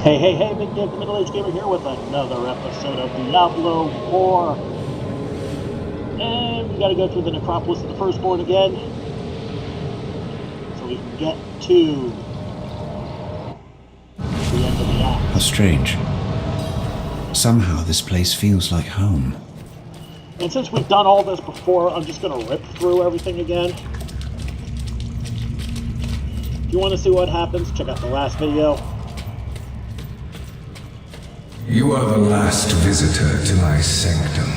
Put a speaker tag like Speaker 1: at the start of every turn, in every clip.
Speaker 1: Hey, hey, hey, Big Dick, the Middle-Aged Gamer here with another episode of Diablo 4. And we gotta go through the Necropolis of the Firstborn again, so we can get to the end of the act.
Speaker 2: How strange. Somehow this place feels like home.
Speaker 1: And since we've done all this before, I'm just gonna rip through everything again. If you want to see what happens, check out the last video.
Speaker 3: You are the last visitor to my sanctum.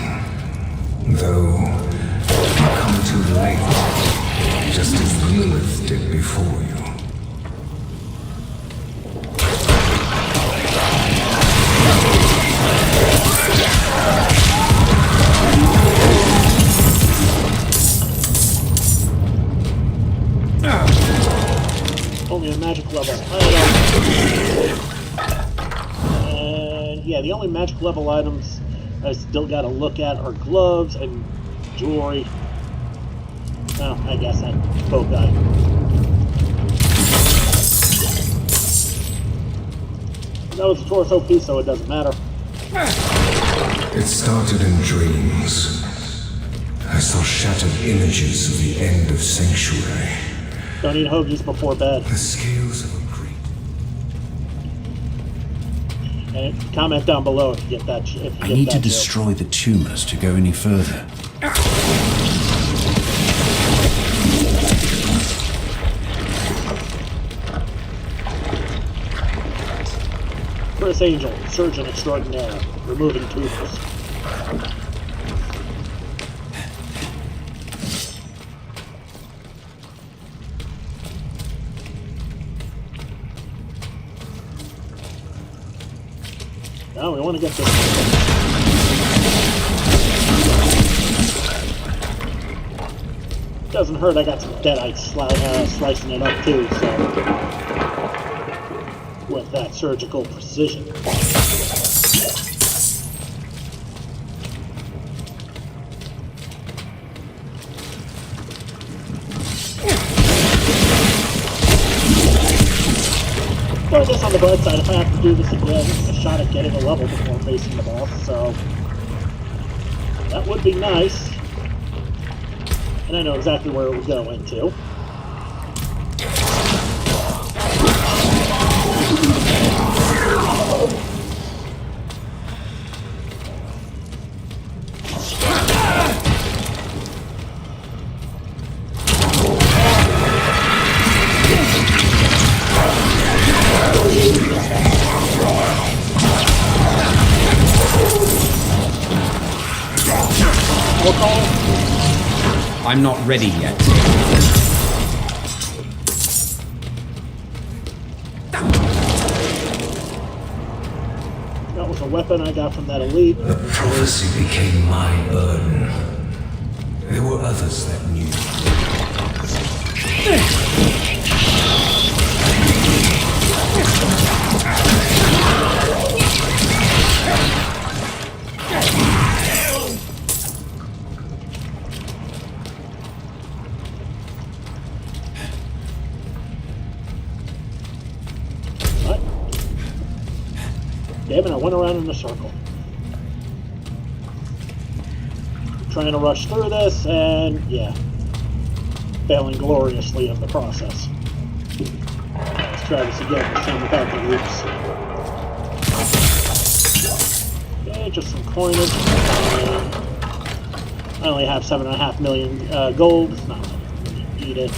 Speaker 3: Though you come too late, just as Lilith did before you.
Speaker 1: Only a magic level item. And yeah, the only magic level items I still gotta look at are gloves and jewelry. Oh, I guess that bow guy. That was a torso piece, so it doesn't matter.
Speaker 3: It started in dreams. I saw shattered images of the end of Sanctuary.
Speaker 1: Don't eat hoagies before bed.
Speaker 3: The scales of a great...
Speaker 1: And comment down below if you get that.
Speaker 2: I need to destroy the tumors to go any further.
Speaker 1: Chris Angel, surgeon extraordinaire, removing tumors. Now we want to get this. Doesn't hurt, I got some deadites slicing it up too, so. With that surgical precision. But I guess on the bright side, if I have to do this again, a shot at getting a level before facing the boss, so that would be nice. And I know exactly where it would go into.
Speaker 2: I'm not ready yet.
Speaker 1: That was a weapon I got from that elite.
Speaker 3: The prophecy became my burden. There were others that knew.
Speaker 1: Damn it, I went around in a circle. Trying to rush through this, and yeah, failing gloriously in the process. Let's try this again, this time without the loops. Okay, just some coinage. I only have 7.5 million gold. It's not like I'm going to eat it.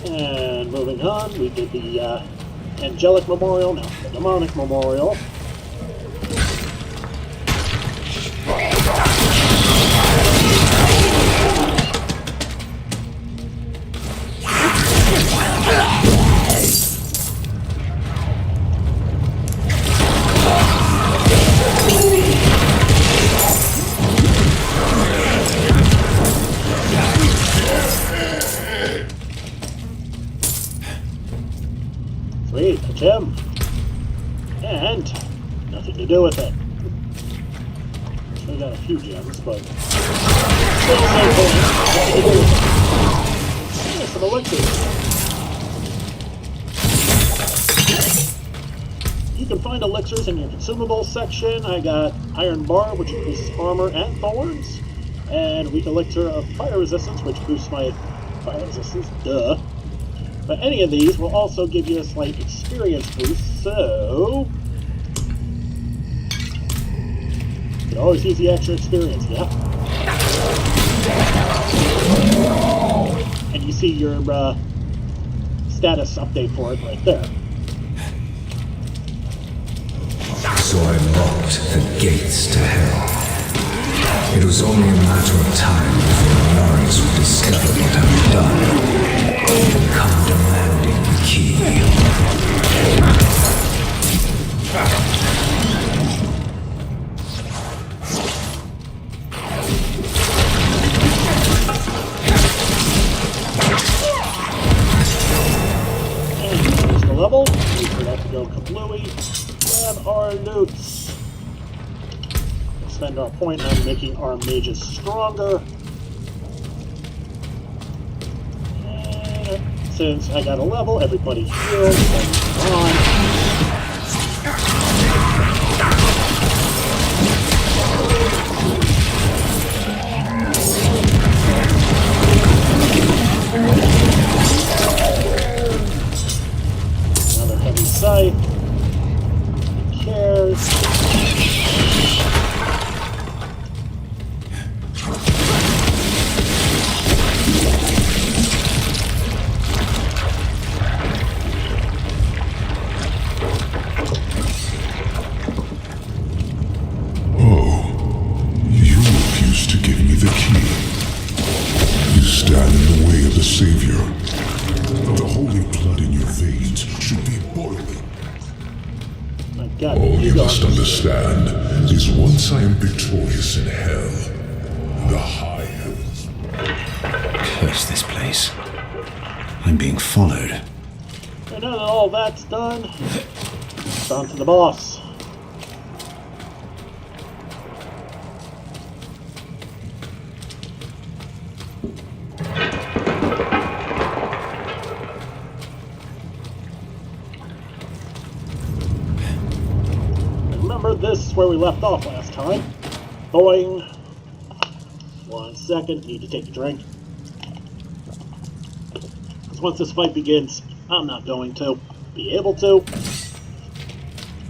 Speaker 1: And moving on, we did the angelic memorial, now the demonic memorial. gem. And nothing to do with it. We got a few gems, but still no point. Nothing to do with it. Yeah, some elixirs. You can find elixirs in your consumables section. I got Iron Bar, which increases armor and thorns, and Weak Elixir of Fire Resistance, which boosts my fire resistance. Duh. But any of these will also give you a slight experience boost, so you can always use the extra experience, yeah? And you see your status update for it right there.
Speaker 3: So I locked the gates to hell. It was only a matter of time before Lawrence would discover what I'd done and come demanding the key.
Speaker 1: And here's the level. We have to go kablooey. Grab our loots. Spend our point on making our mages stronger. And since I got a level, everybody's healed. So on. Another heavy scythe. Who cares?
Speaker 4: Savior, the holy blood in your veins should be boiling.
Speaker 1: My God,
Speaker 4: All you must understand is once I am victorious in hell, the high heavens.
Speaker 2: Curse this place. I'm being followed.
Speaker 1: And now that all that's done, it's on to the boss. This is where we left off last time. Boing. 1 second, need to take a drink. Because once this fight begins, I'm not going to be able to.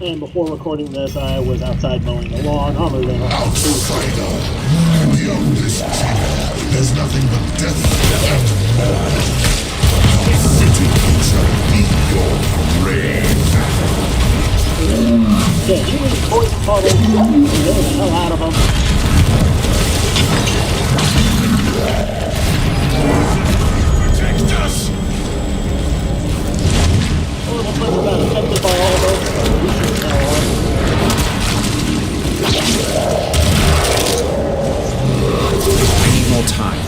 Speaker 1: And before recording this, I was outside mowing the lawn. I'm moving on.
Speaker 4: Outsider, beyond this tale, there's nothing but death and murder. The city shall be your grave.
Speaker 1: Yeah, you need poison bottles. Get the hell out of them.
Speaker 3: Protect us!
Speaker 1: Oh, the place got affected by all those. We should now on.
Speaker 2: I need more time.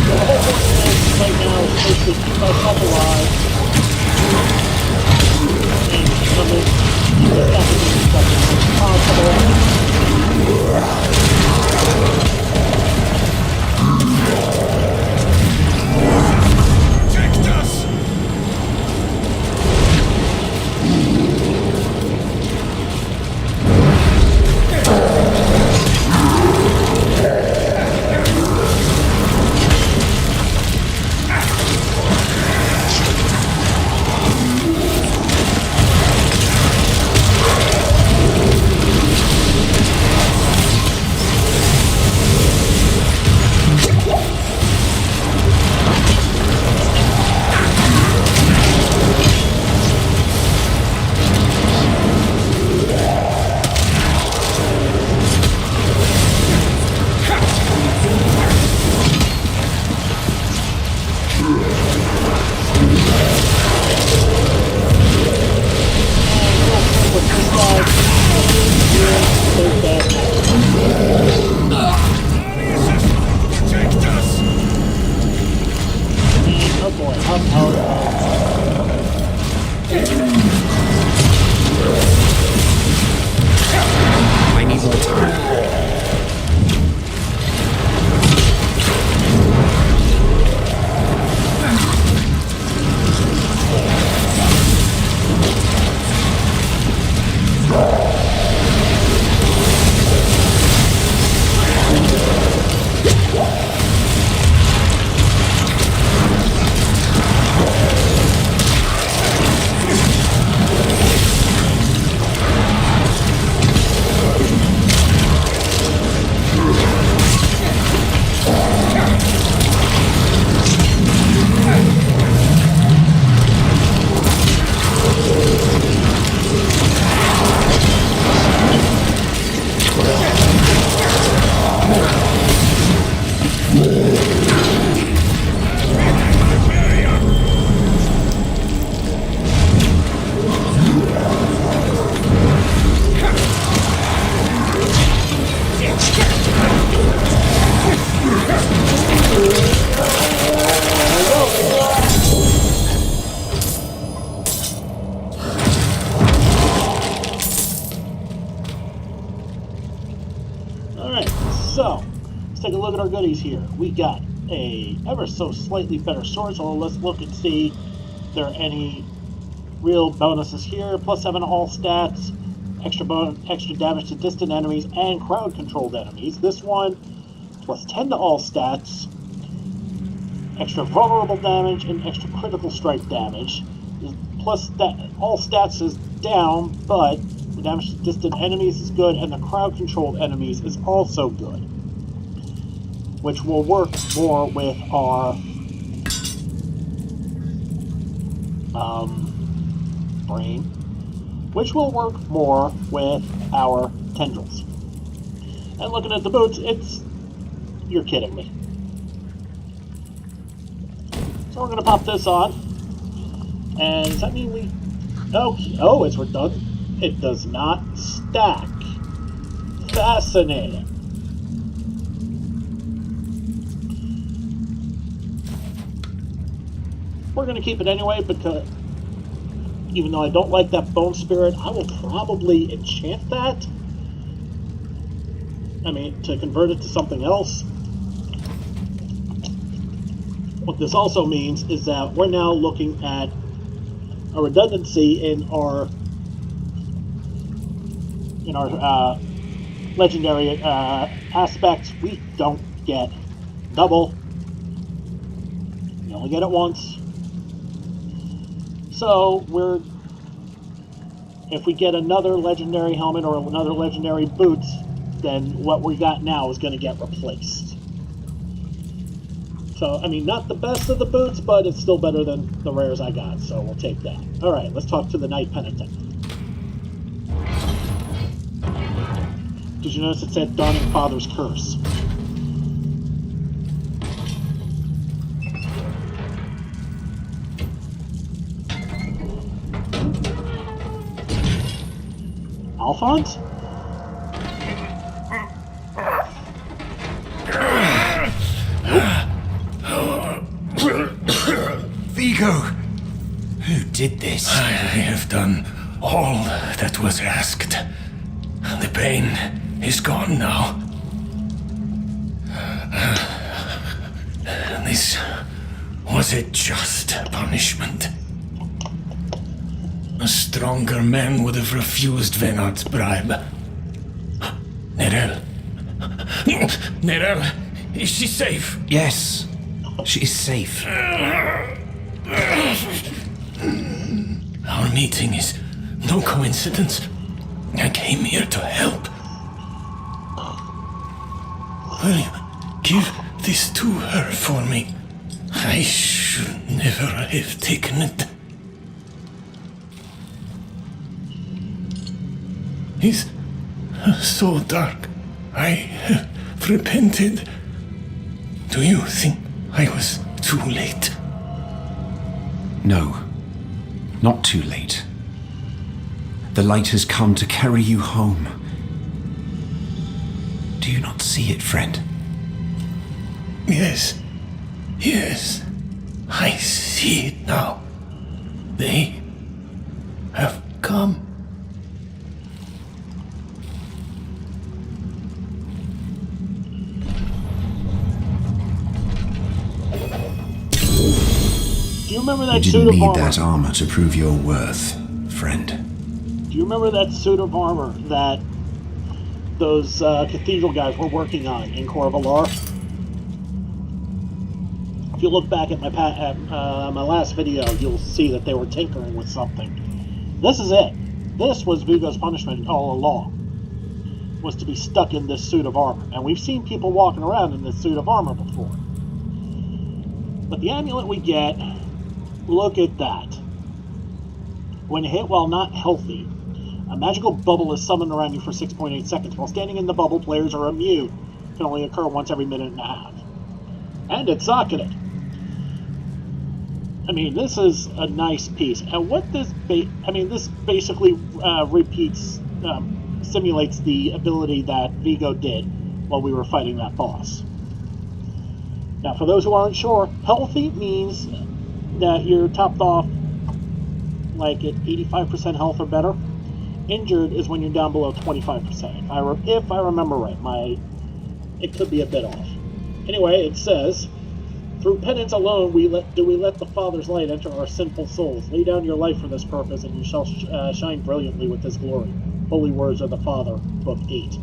Speaker 1: The whole point of this right now is supposed to keep myself alive. And keep the sacrifice stuff as much as possible.
Speaker 3: Protect us!
Speaker 1: So, let's take a look at our goodies here. We got a ever so slightly better sword, so let's look and see if there are any real bonuses here. +7 to all stats, extra damage to distant enemies and crowd-controlled enemies. This one, +10 to all stats, extra vulnerable damage and extra critical strike damage. Plus, that all stats is down, but the damage to distant enemies is good, and the crowd-controlled enemies is also good, which will work more with our brain, which will work more with our tendrils. And looking at the boots, you're kidding me. So we're going to pop this on. And does that mean we... Oh, it's redundant. It does not stack. Fascinating. We're going to keep it anyway, because even though I don't like that bone spirit, I will probably enchant that. I mean, to convert it to something else. What this also means is that we're now looking at a redundancy in our legendary aspects. We don't get double. We only get it once. So if we get another legendary helmet or another legendary boots, then what we got now is going to get replaced. So, I mean, not the best of the boots, but it's still better than the rares I got, so we'll take that. Alright, let's talk to the Knight Penitent. Did you notice it said Dawning Father's Curse? Alphonse?
Speaker 3: Vigo!
Speaker 2: Who did this?
Speaker 3: I have done all that was asked. The pain is gone now. This was a just punishment. A stronger man would have refused Venard's bribe. Nerel. Nerel, is she safe?
Speaker 2: Yes, she is safe.
Speaker 3: Our meeting is no coincidence. I came here to help. Will you give this to her for me? I should never have taken it. It's so dark. I have repented. Do you think I was too late?
Speaker 2: No, not too late. The light has come to carry you home. Do you not see it, friend?
Speaker 3: Yes, I see it now. They have come.
Speaker 1: Do you remember that
Speaker 2: You
Speaker 1: suit
Speaker 2: didn't
Speaker 1: of
Speaker 2: need
Speaker 1: armor?
Speaker 2: that armor to prove your worth, friend.
Speaker 1: Do you remember that suit of armor that those cathedral guys were working on in Corvalar? If you look back at my last video, you'll see that they were tinkering with something. This is it. This was Vigo's punishment all along, was to be stuck in this suit of armor. And we've seen people walking around in this suit of armor before. But the amulet we get, look at that. When hit while not healthy, a magical bubble is summoned around you for 6.8 seconds. While standing in the bubble, players are immune. It can only occur once every minute and a half. And it's socketed. I mean, this is a nice piece. And what this this basically simulates the ability that Vigo did while we were fighting that boss. Now, for those who aren't sure, healthy means that you're topped off like at 85% health or better. Injured is when you're down below 25%. If I remember right, my it could be a bit off. Anyway, it says, through penance alone do we let the Father's light enter our sinful souls. Lay down your life for this purpose, and you shall shine brilliantly with His glory. Holy words of the Father, Book 8.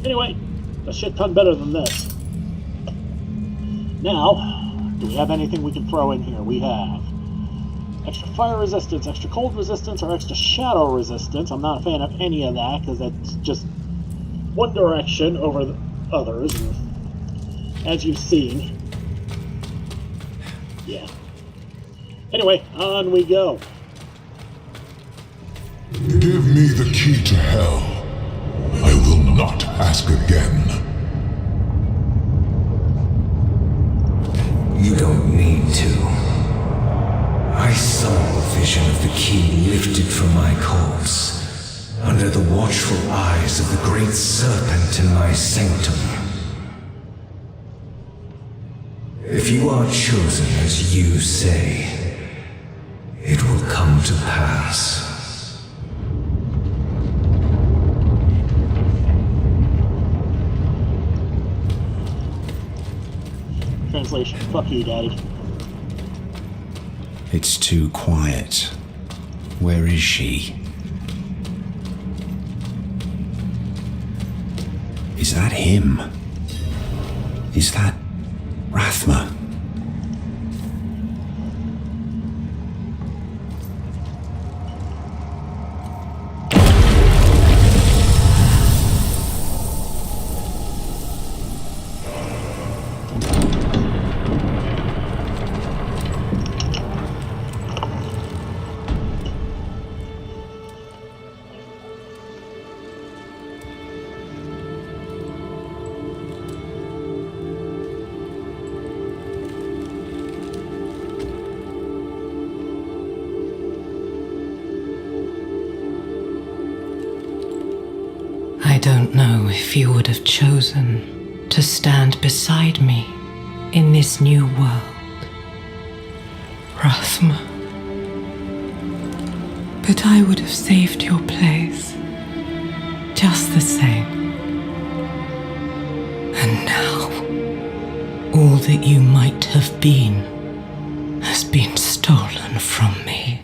Speaker 1: Anyway, a shit ton better than this. Now, do we have anything we can throw in here? We have extra fire resistance, extra cold resistance, or extra shadow resistance. I'm not a fan of any of that, because that's just one direction over the others. And as you've seen, yeah. Anyway, on we go.
Speaker 4: Give me the key to hell. I will not ask again.
Speaker 3: You don't need to. I saw a vision of the key lifted from my corpse, under the watchful eyes of the great serpent in my sanctum. If you are chosen as you say, it will come to pass.
Speaker 1: Translation, fuck you, Daddy.
Speaker 2: It's too quiet. Where is she? Is that him? Is that Rathma?
Speaker 5: I don't know if you would have chosen to stand beside me in this new world, Rathma. But I would have saved your place, just the same. And now, all that you might have been has been stolen from me.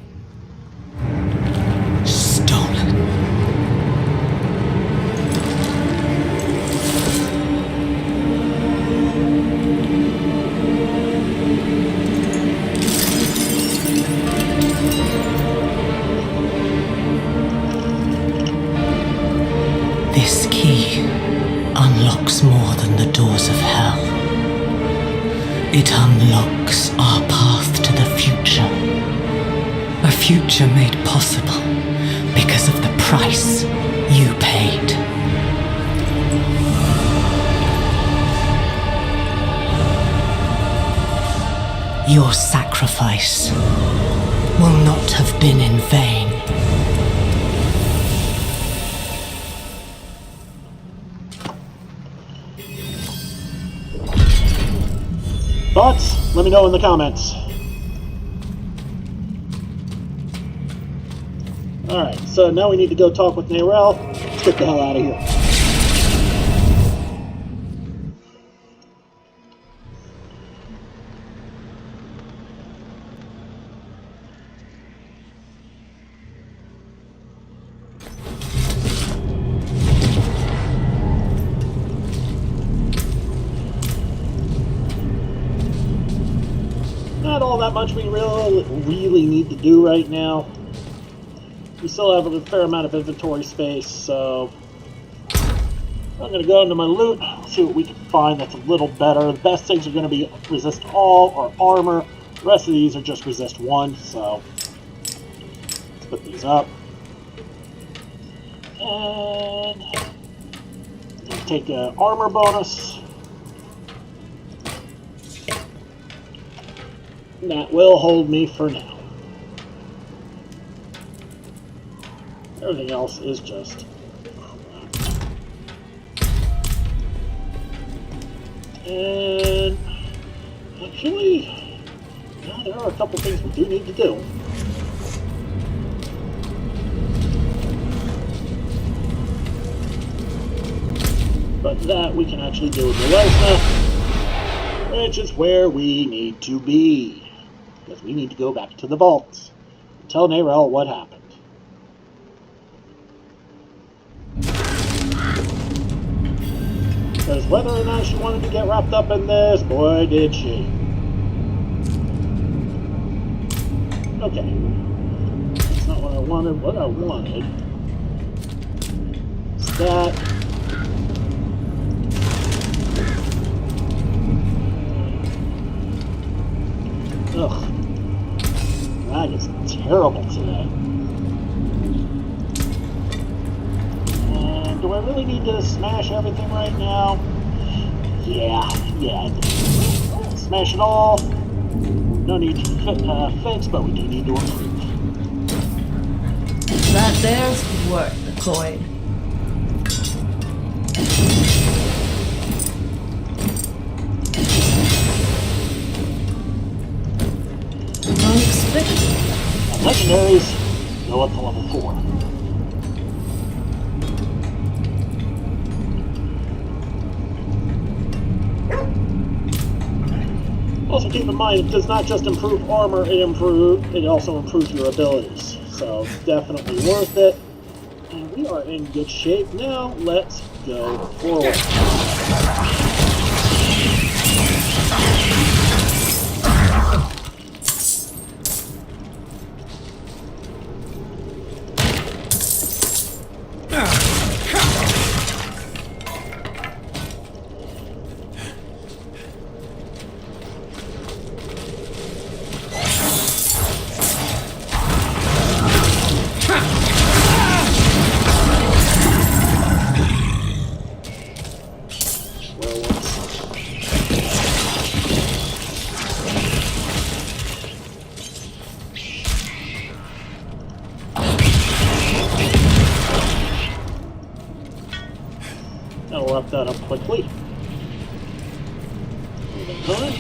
Speaker 5: Stolen. This key unlocks more than the doors of hell. It unlocks our path to the future. A future made possible because of the price you paid. Your sacrifice will not have been in vain.
Speaker 1: Thoughts? Let me know in the comments. Alright, so now we need to go talk with Narelle. Let's get the hell out of here. Not all that much we really need to do right now. We still have a fair amount of inventory space, so I'm going to go into my loot, see what we can find that's a little better. The best things are going to be resist all or armor. The rest of these are just resist 1, so let's put these up. And take an armor bonus. That will hold me for now. Everything else is just crap. And actually, yeah, there are a couple things we do need to do. But that we can actually do with the Lesna, which is where we need to be. Because we need to go back to the vaults. Tell Narelle what happened. Because whether or not she wanted to get wrapped up in this, boy did she. Okay. That's not what I wanted. What I wanted is that. Ugh. That is terrible today. And do I really need to smash everything right now? Yeah, I do. Smash it all. No need to fix, but we do need to improve.
Speaker 6: That there's worth the coin. Unexpected.
Speaker 1: Legendaries go up to level 4. Also keep in mind, it does not just improve armor, it also improves your abilities. So definitely worth it. And we are in good shape now. Let's go forward. I'll wrap that up quickly. Moving on.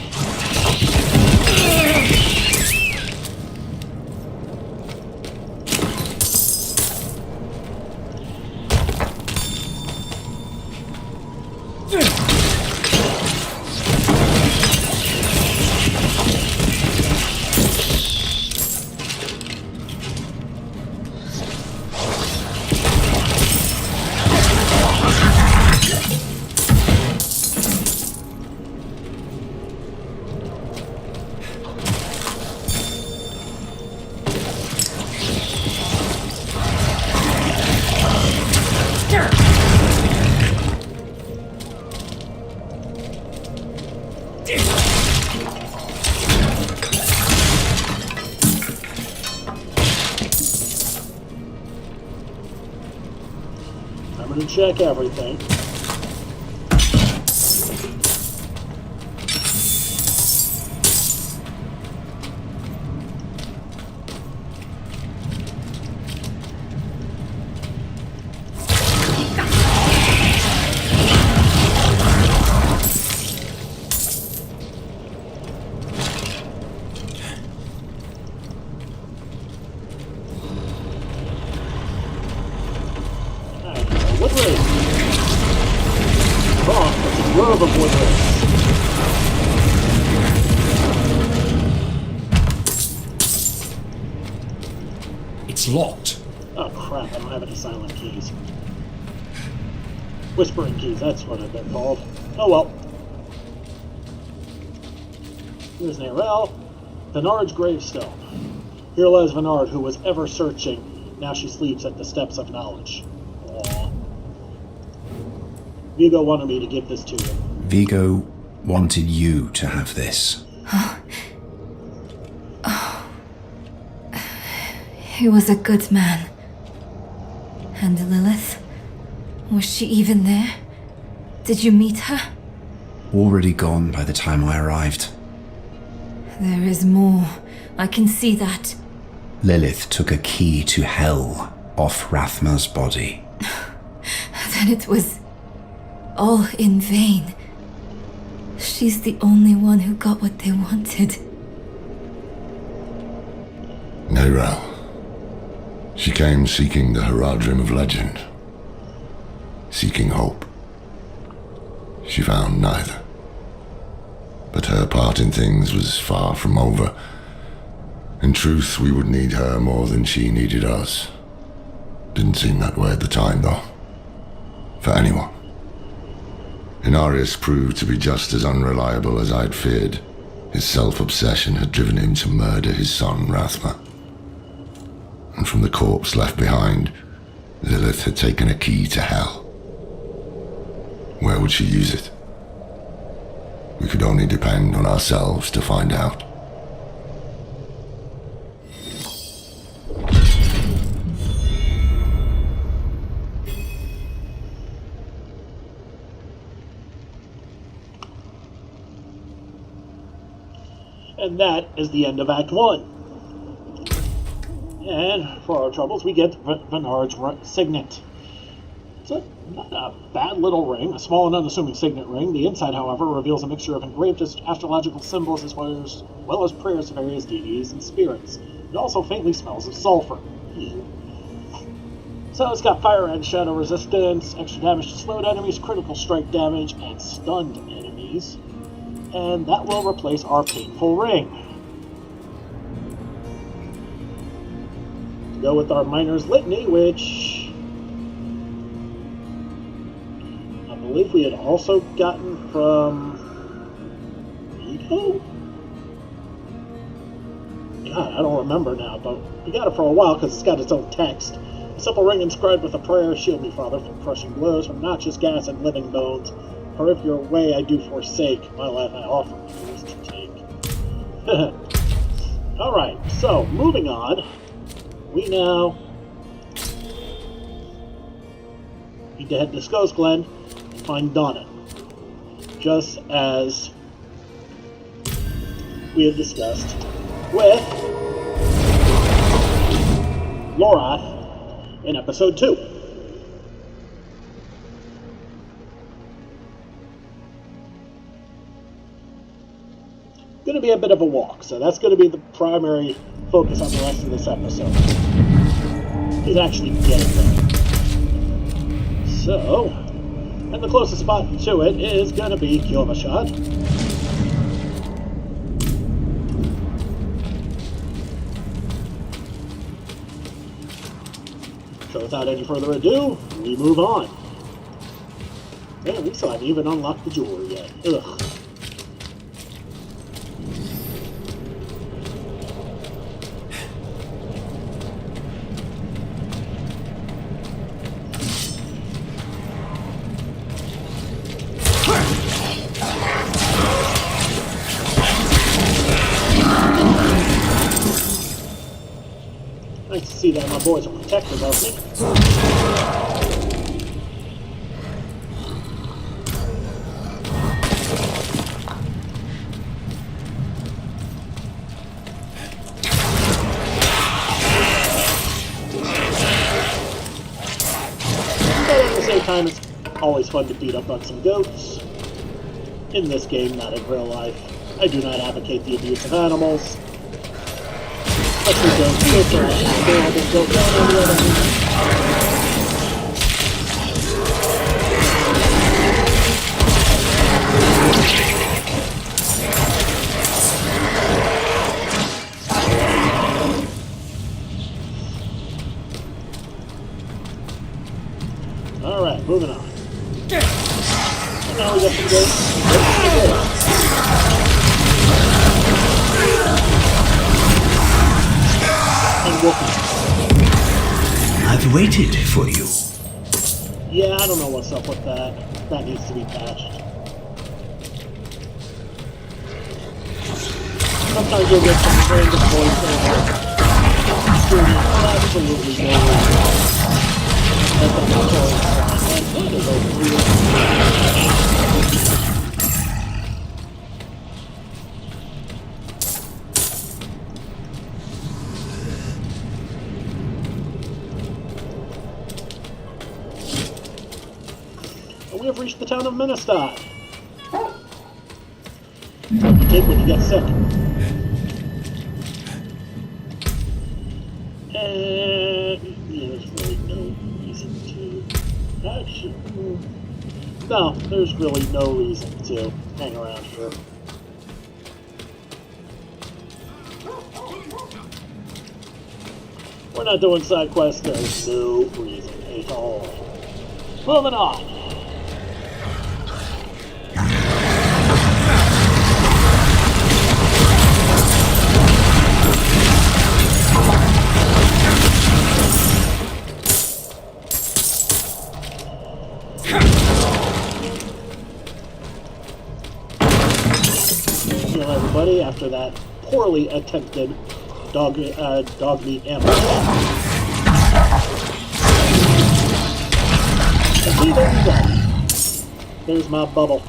Speaker 1: I'm going to check everything. Wood race. Wrong, it's a grove of wood race.
Speaker 2: It's locked.
Speaker 1: Oh crap, I don't have any silent keys. Whispering keys, that's what they're called. Oh well. Here's Narelle. Venard's gravestone. Here lies Venard, who was ever searching. Now she sleeps at the steps of knowledge. Aww. Vigo wanted me to give this to you.
Speaker 2: Vigo wanted you to have this.
Speaker 7: He was a good man. And Lilith? Was she even there? Did you meet her?
Speaker 2: Already gone by the time I arrived.
Speaker 7: There is more. I can see that.
Speaker 2: Lilith took a key to hell off Rathma's body.
Speaker 7: Then it was all in vain. She's the only one who got what they wanted.
Speaker 4: Narelle. She came seeking the Haradrim of legend. Seeking hope. She found neither. But her part in things was far from over. In truth, we would need her more than she needed us. Didn't seem that way at the time, though. For anyone. Inarius proved to be just as unreliable as I'd feared. His self-obsession had driven him to murder his son, Rathma. And from the corpse left behind, Lilith had taken a key to hell. Where would she use it? We could only depend on ourselves to find out.
Speaker 1: And that is the end of Act 1. And for our troubles, we get Bernard's signet. It's not a bad little ring, a small and unassuming signet ring. The inside, however, reveals a mixture of engraved astrological symbols as well as prayers to various deities and spirits. It also faintly smells of sulfur. So it's got fire and shadow resistance, extra damage to slowed enemies, critical strike damage, and stunned enemies. And that will replace our painful ring. To go with our Miner's Litany, which I believe we had also gotten from Nico? God, I don't remember now, but we got it for a while because it's got its own text. A simple ring inscribed with a prayer: shield me, Father, from crushing blows, from noxious gas and living bones. For if your way I do forsake, my life I offer yours to take. Alright, so moving on. We now need to head to Scosglen and find Donna. Just as we had discussed with Lorath in episode 2. Going to be a bit of a walk, so that's going to be the primary focus on the rest of this episode. Is actually getting there. So, and the closest spot to it is going to be Kyovashad. So without any further ado, we move on. Man, we still haven't even unlocked the jewelry yet. Ugh. Nice to see that my boys are protective of me. But at the same time, it's always fun to beat up on some goats. In this game, not in real life. I do not advocate the abuse of animals. Especially goats. Goats are adorable. Goats on the other hand. Alright, moving on. And now we got some goats.
Speaker 2: I've waited for you.
Speaker 1: Yeah, I don't know what's up with that. That needs to be patched. Sometimes you'll get some random voiceover. Absolutely no reason. That's the tutorial. That is we have reached the town of Ministad. You take when you get sick. And there's really no reason to actually. No, there's really no reason to hang around here. We're not doing side quests, there's no reason at all. Moving on. Heal everybody after that poorly attempted dog meat ambush. And see, there you go. There's my bubble.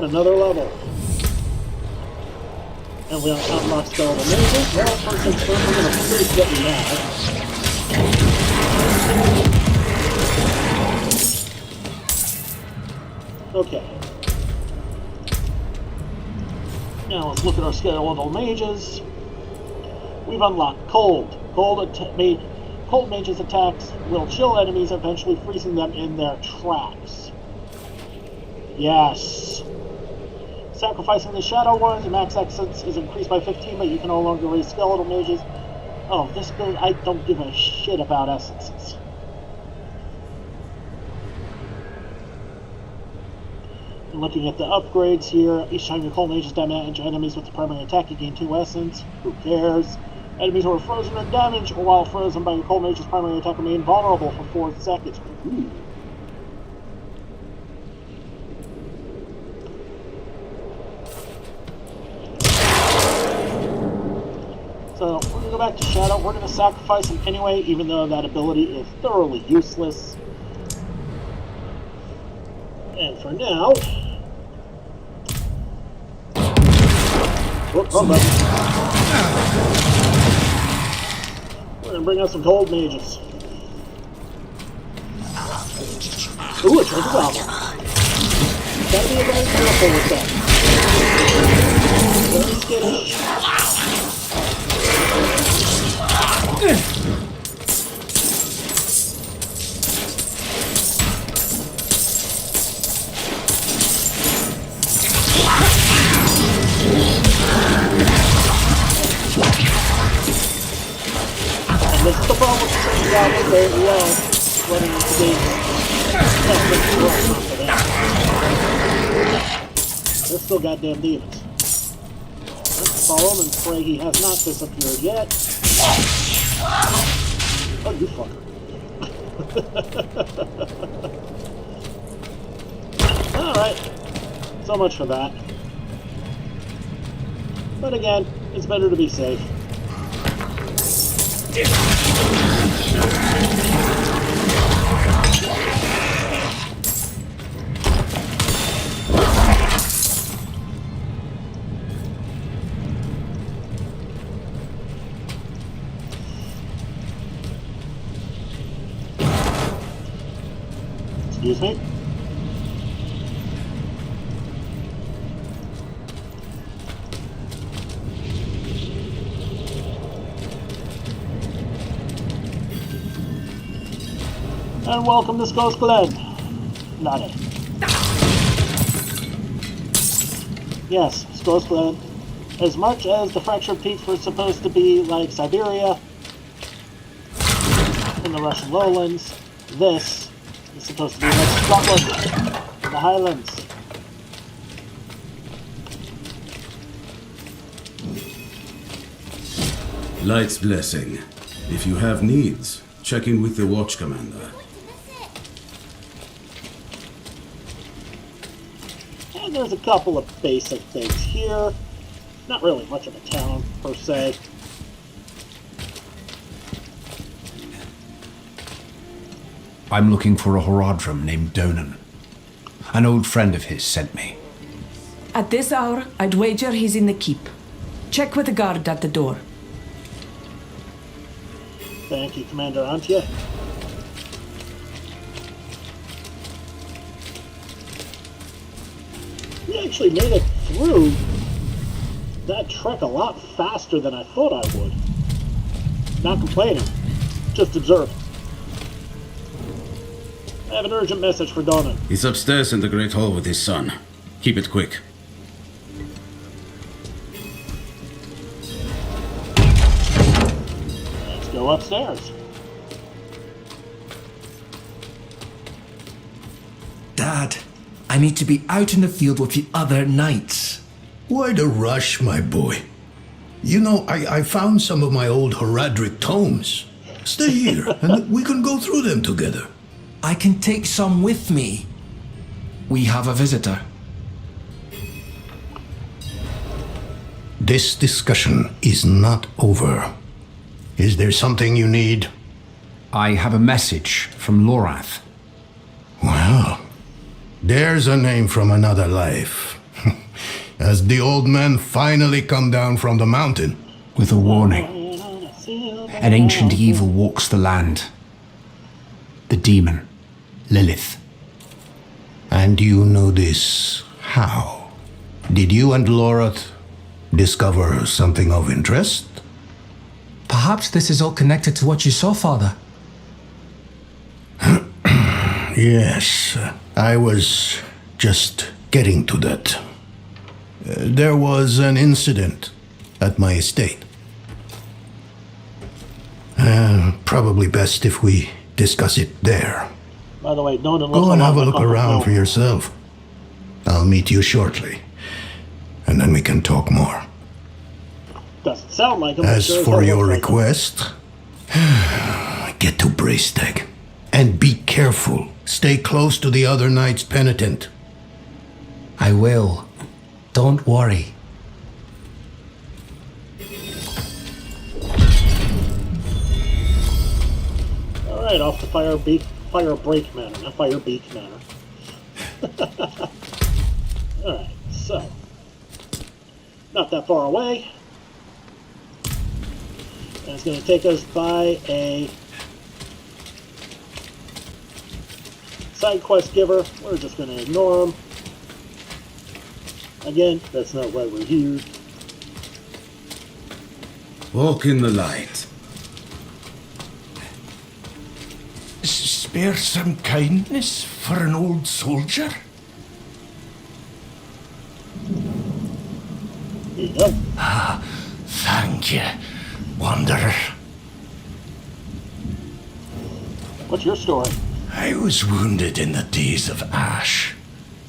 Speaker 1: Another level. And we unlock skeletal mages. Well, first things first, we're going to finish what we have. Okay. Now let's look at our skeletal mages. We've unlocked Cold. Cold mages' attacks will chill enemies, eventually freezing them in their tracks. Yes. Sacrificing the Shadow Ones, your max essence is increased by 15, but you can no longer raise skeletal mages. Oh, this build, I don't give a shit about essences. And looking at the upgrades here, each time your cold mages damage enemies with the primary attack, you gain 2 essence. Who cares? Enemies who are frozen or damaged, or while frozen by your cold mage's primary attack, remain vulnerable for 4 seconds. Ooh. So we're going to go back to Shadow. We're going to sacrifice him anyway, even though that ability is thoroughly useless. And for now... Whoop, wrong button. We're going to bring out some gold mages. Ooh, a treasure goblin. Gotta be very careful with that. Very skittish. And this is the problem with the treasure goblin, very low, running into demons. They're still goddamn demons. Let's follow him and pray he has not disappeared yet. Oh, you fucker. Alright. So much for that. But again, it's better to be safe. Excuse me? And welcome to Scosglen. Not it. Yes, Scosglen. As much as the Fractured Peaks were supposed to be like Siberia in the Russian lowlands, this is supposed to be like Scotland in the Highlands.
Speaker 8: Light's blessing. If you have needs, check in with the Watch Commander.
Speaker 1: And there's a couple of basic things here. Not really much of a town, per se.
Speaker 2: I'm looking for a Horadrim named Donan. An old friend of his sent me.
Speaker 9: At this hour, I'd wager he's in the keep. Check with the guard at the door.
Speaker 1: Thank you, Commander Antje. We actually made it through that trek a lot faster than I thought I would. Not complaining, just observing. I have an urgent message for Donna.
Speaker 8: He's upstairs in the Great Hall with his son. Keep it quick.
Speaker 1: Let's go upstairs.
Speaker 10: Dad, I need to be out in the field with the other knights.
Speaker 11: Why the rush, my boy? You know, I found some of my old Horadric tomes. Stay here, and we can go through them together.
Speaker 10: I can take some with me. We have a visitor.
Speaker 11: This discussion is not over. Is there something you need?
Speaker 2: I have a message from Lorath.
Speaker 11: Well, there's a name from another life. Has the old man finally come down from the mountain?
Speaker 2: With a warning. An ancient evil walks the land. The demon, Lilith.
Speaker 11: And you know this how? Did you and Lorath discover something of interest?
Speaker 10: Perhaps this is all connected to what you saw, Father.
Speaker 11: Yes, I was just getting to that. There was an incident at my estate. Probably best if we discuss it there.
Speaker 1: By the way, Donna looks
Speaker 11: Go and have a
Speaker 1: like
Speaker 11: look
Speaker 1: Uncle
Speaker 11: around
Speaker 1: Phil.
Speaker 11: for yourself. I'll meet you shortly, and then we can talk more.
Speaker 1: Doesn't sound like him. but
Speaker 11: As
Speaker 1: sure as
Speaker 11: for
Speaker 1: hell
Speaker 11: your
Speaker 1: looks like him.
Speaker 11: request, get to Braestag. And be careful. Stay close to the other knight's penitent.
Speaker 10: I will. Don't worry.
Speaker 1: Alright, off to Fire Break Manor, not Fire Beak Manor. Alright, so. Not that far away. And it's going to take us by a side quest giver. We're just going to ignore him. Again, that's not why we're here.
Speaker 8: Walk in the light.
Speaker 11: Spare some kindness for an old soldier?
Speaker 1: Here you go.
Speaker 11: Thank you, Wanderer.
Speaker 1: What's your story?
Speaker 11: I was wounded in the days of Ash.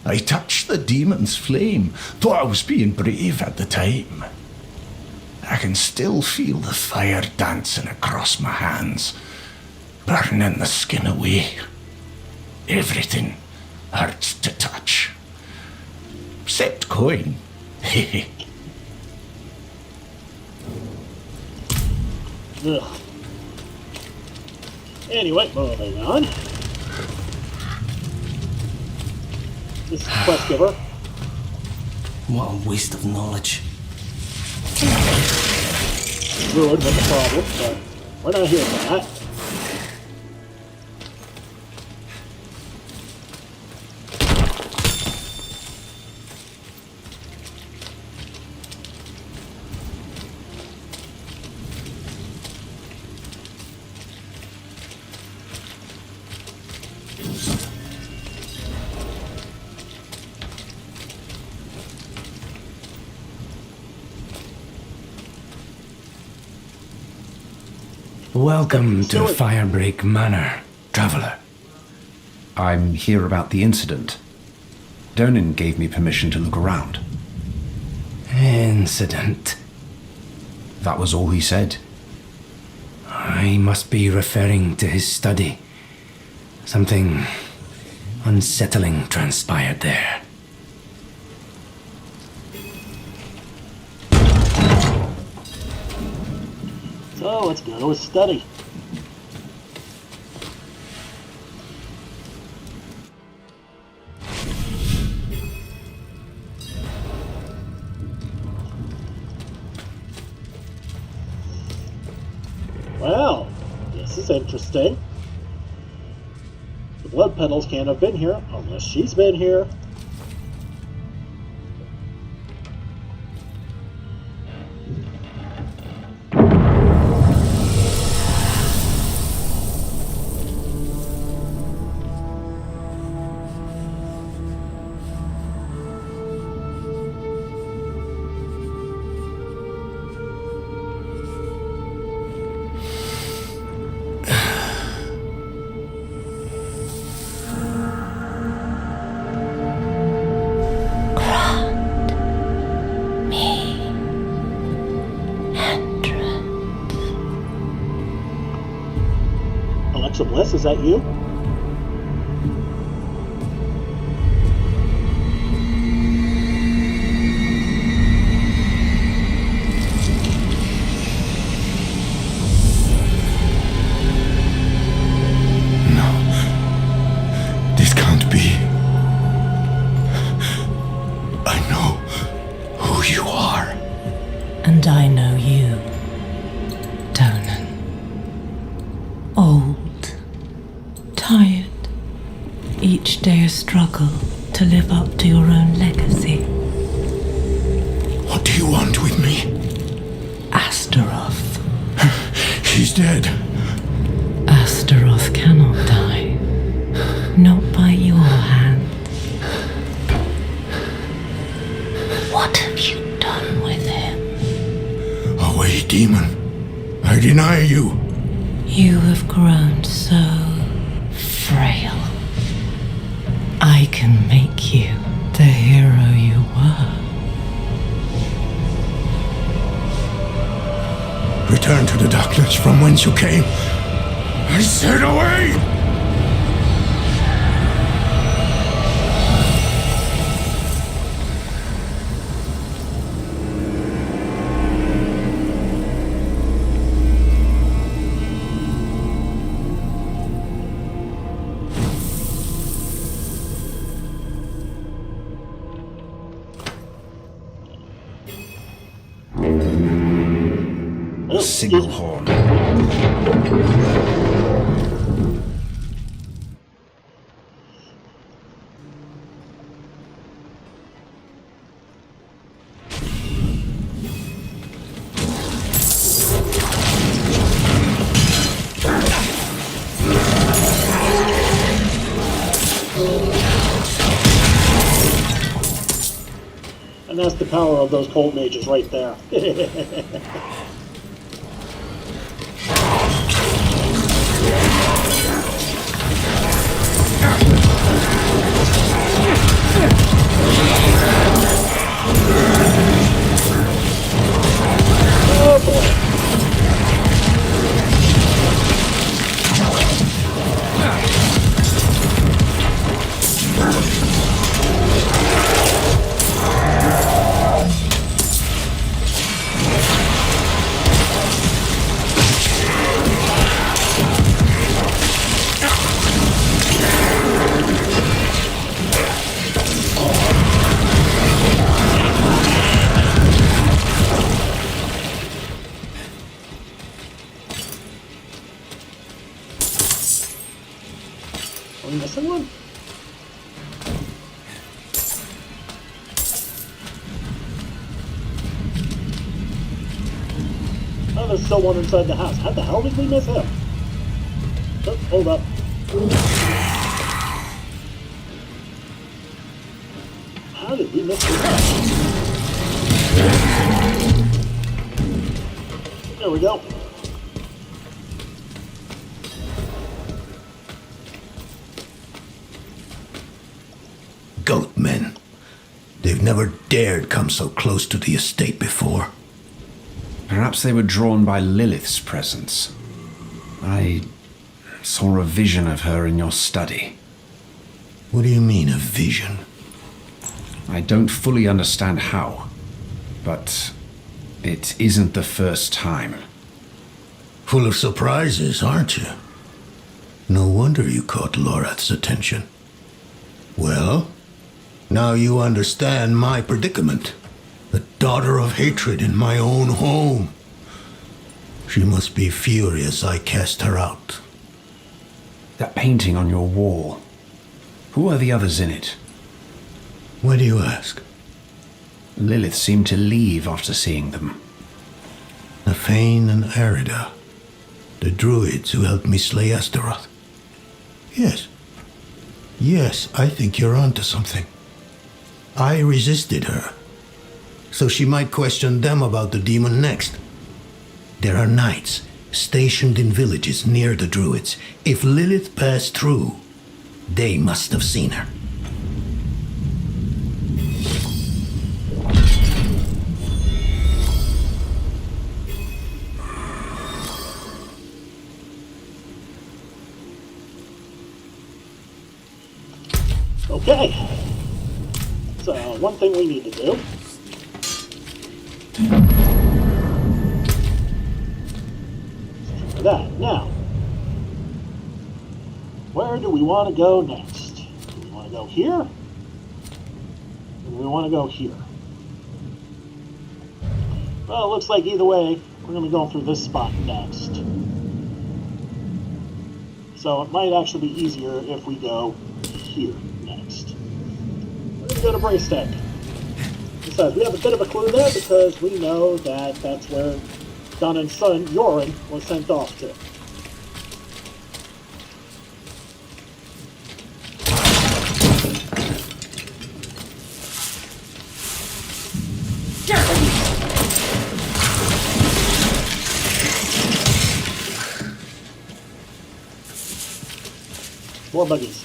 Speaker 11: I touched the demon's flame, thought I was being brave at the time. I can still feel the fire dancing across my hands, burning the skin away. Everything hurts to touch. Except coin.
Speaker 1: Ugh. Anyway, moving on. This is quest giver.
Speaker 10: What a waste of knowledge.
Speaker 1: Ruined with the problem, but we're not here for that.
Speaker 10: Welcome to Firebreak Manor, traveler.
Speaker 2: I'm here about the incident. Donan gave me permission to look around.
Speaker 10: Incident.
Speaker 2: That was all he said.
Speaker 10: I must be referring to his study. Something unsettling transpired there.
Speaker 1: So let's go to his study. Well, this is interesting. The blood petals can't have been here unless she's been here. Alexa Bliss, is that you?
Speaker 11: This can't be. I know who you are.
Speaker 5: And I know you, Donan. Old, tired, each day a struggle to live up to your own legacy.
Speaker 11: What do you want with me?
Speaker 5: Astaroth.
Speaker 11: She's dead.
Speaker 5: Astaroth cannot die. Not by your hand. What have you done with him?
Speaker 11: Away, demon. I deny you.
Speaker 5: You have grown so frail. I can make you the hero you were.
Speaker 11: Return to the darkness from whence you came. I said away!
Speaker 2: Signal horn.
Speaker 1: And that's the power of those cold mages right there. Oh boy. Are we missing one? Oh, there's still one inside the house. How the hell did we miss him? Oh, hold up. How did we miss him? There we go.
Speaker 11: Goatmen. They've never dared come so close to the estate before.
Speaker 2: Perhaps they were drawn by Lilith's presence. I saw a vision of her in your study.
Speaker 11: What do you mean, a vision?
Speaker 2: I don't fully understand how, but it isn't the first time.
Speaker 11: Full of surprises, aren't you? No wonder you caught Lorath's attention. Well, now you understand my predicament. The daughter of hatred in my own home.
Speaker 12: She must be furious I cast her out.
Speaker 2: That painting on your wall. Who are the others in it?
Speaker 12: Why do you ask?
Speaker 2: Lilith seemed to leave after seeing them.
Speaker 12: Nafane and Arida. The druids who helped me slay Astaroth. Yes. Yes, I think you're onto something. I resisted her, so she might question them about the demon next. There are knights stationed in villages near the druids. If Lilith passed through, they must have seen her.
Speaker 1: Okay. So, one thing we need to do. For that. Now, where do we want to go next? Do we want to go here? Or do we want to go here? Well, it looks like either way, we're going to be going through this spot next. So it might actually be easier if we go here next. We're going to go to Bracedeck. Besides, we have a bit of a clue there because we know that that's where Donna's son, Yoren, was sent off to. More buggies.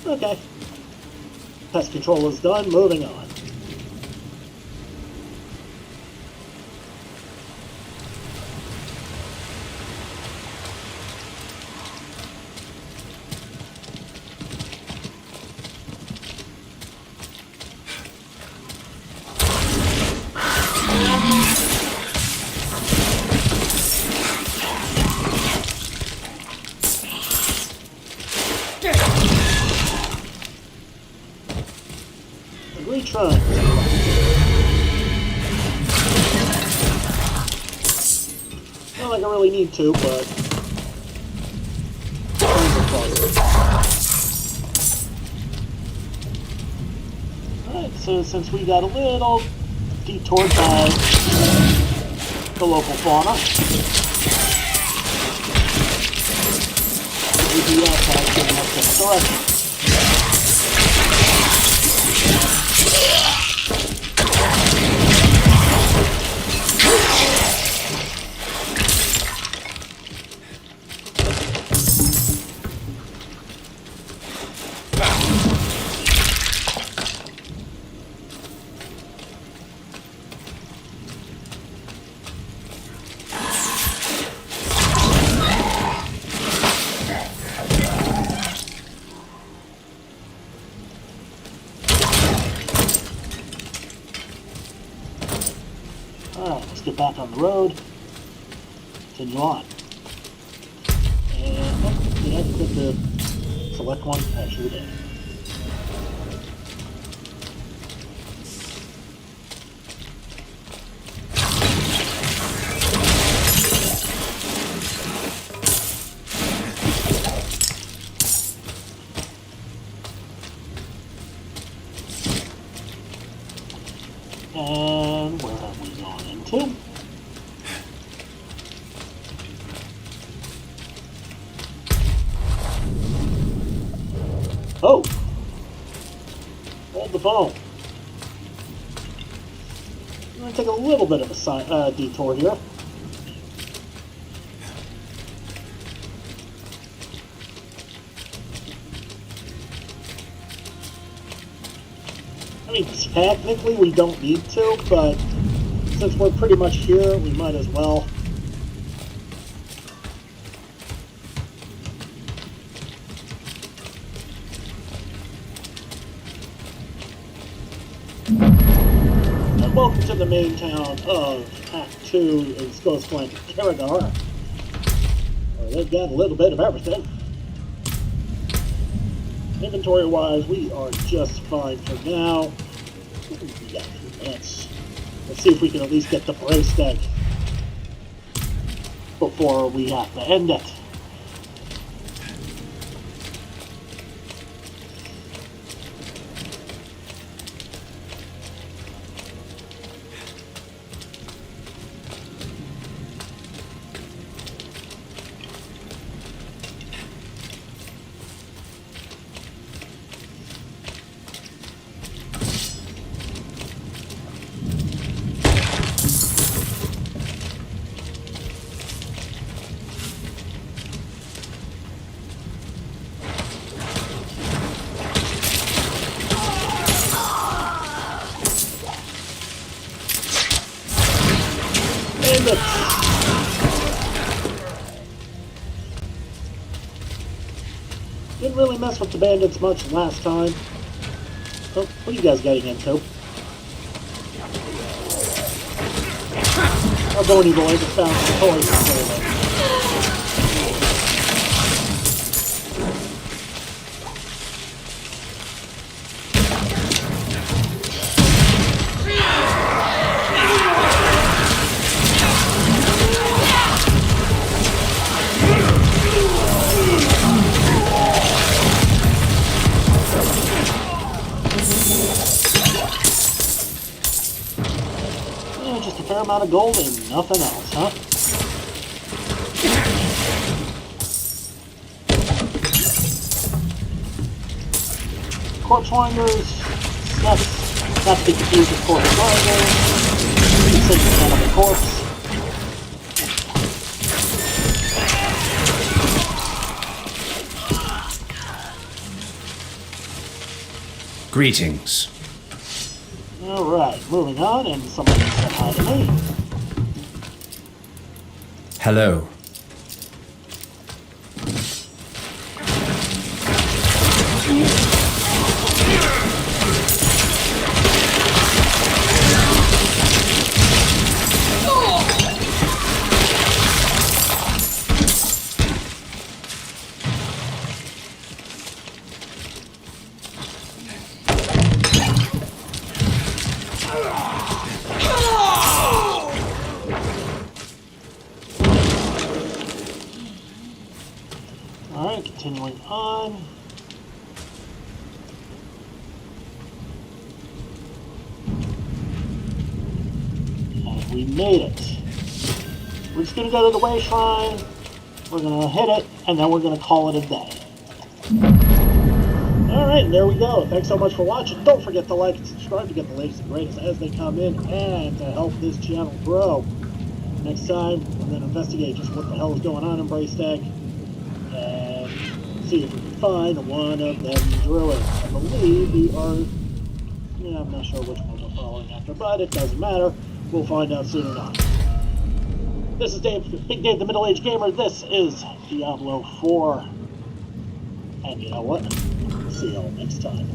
Speaker 1: Okay. Pest control is done. Moving on. Retry. Not like I really need to, but alright, so since we got a little detoured by the local fauna, we do outside getting up this direction. Alright, let's get back on the road. Continue on. And, oh, did I click the select one? I sure did. And where have we gone into? Oh! Hold the phone. I'm going to take a little bit of a detour here. I mean, technically we don't need to, but since we're pretty much here, we might as well. And welcome to the main town of Act 2 in Scosglen, Karagar. They've got a little bit of everything. Inventory-wise, we are just fine for now. What do we got here? Let's see if we can at least get the brace egg before we have to end it. Didn't really mess with the bandits much last time. Oh, what are you guys getting into? I'll go any boys that found some toys to play with. Just a fair amount of gold and nothing else, huh? Corpse winders, not to be confused with corpse winders. You can say it's not a corpse.
Speaker 2: Greetings.
Speaker 1: Alright, moving on, and somebody said hi to me.
Speaker 2: Hello.
Speaker 1: Alright, continuing on. And we made it. We're just gonna go to the way shrine, we're gonna hit it, and then we're gonna call it a day. Alright, there we go. Thanks so much for watching. Don't forget to like and subscribe to get the latest and greatest as they come in, and to help this channel grow. Next time, we're gonna investigate just what the hell is going on in Braystag, and see if we can find one of them druids. I believe we are... yeah, I'm not sure which one we're following after, but it doesn't matter. We'll find out soon enough. This is Dave, Big Dave the Middle-Aged Gamer. This is Diablo 4. And you know what? See y'all next time.